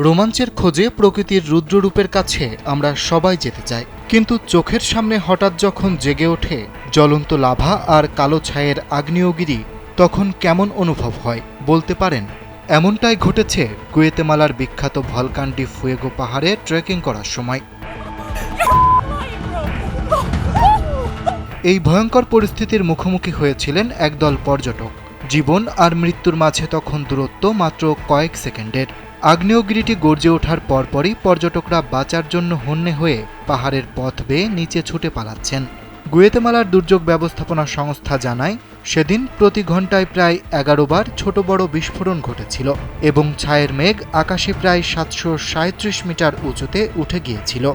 রোমাঞ্চের খোঁজে প্রকৃতির রুদ্ররূপের কাছে আমরা সবাই যেতে চাই, কিন্তু চোখের সামনে হঠাৎ যখন জেগে ওঠে জ্বলন্ত লাভা আর কালো ছায়ের আগ্নেয়গিরি, তখন কেমন অনুভব হয় বলতে পারেন? এমনটাই ঘটেছে গুয়েতেমালার বিখ্যাত ভলকান ডি ফুয়েগো পাহাড়ে ট্রেকিং করার সময়। এই ভয়ঙ্কর পরিস্থিতির মুখোমুখি হয়েছিলেন একদল পর্যটক। জীবন আর মৃত্যুর মাঝে তখন দূরত্ব মাত্র কয়েক সেকেন্ডের। আগ্নেয়গিরিটি গর্জে ওঠার পরপরই পর্যটকরা বাঁচার জন্য হন্যে হয়ে পাহাড়ের পথ বেয়ে নিচে ছুটে পালাচ্ছেন। গুয়েতেমালার দুর্যোগ ব্যবস্থাপনা সংস্থা জানায়, সেদিন প্রতি ঘন্টায় প্রায় 11 বার ছোট বড় বিস্ফোরণ ঘটেছিল এবং ছায়ের মেঘ আকাশে প্রায় 737 মিটার উঁচুতে উঠে গিয়েছিল।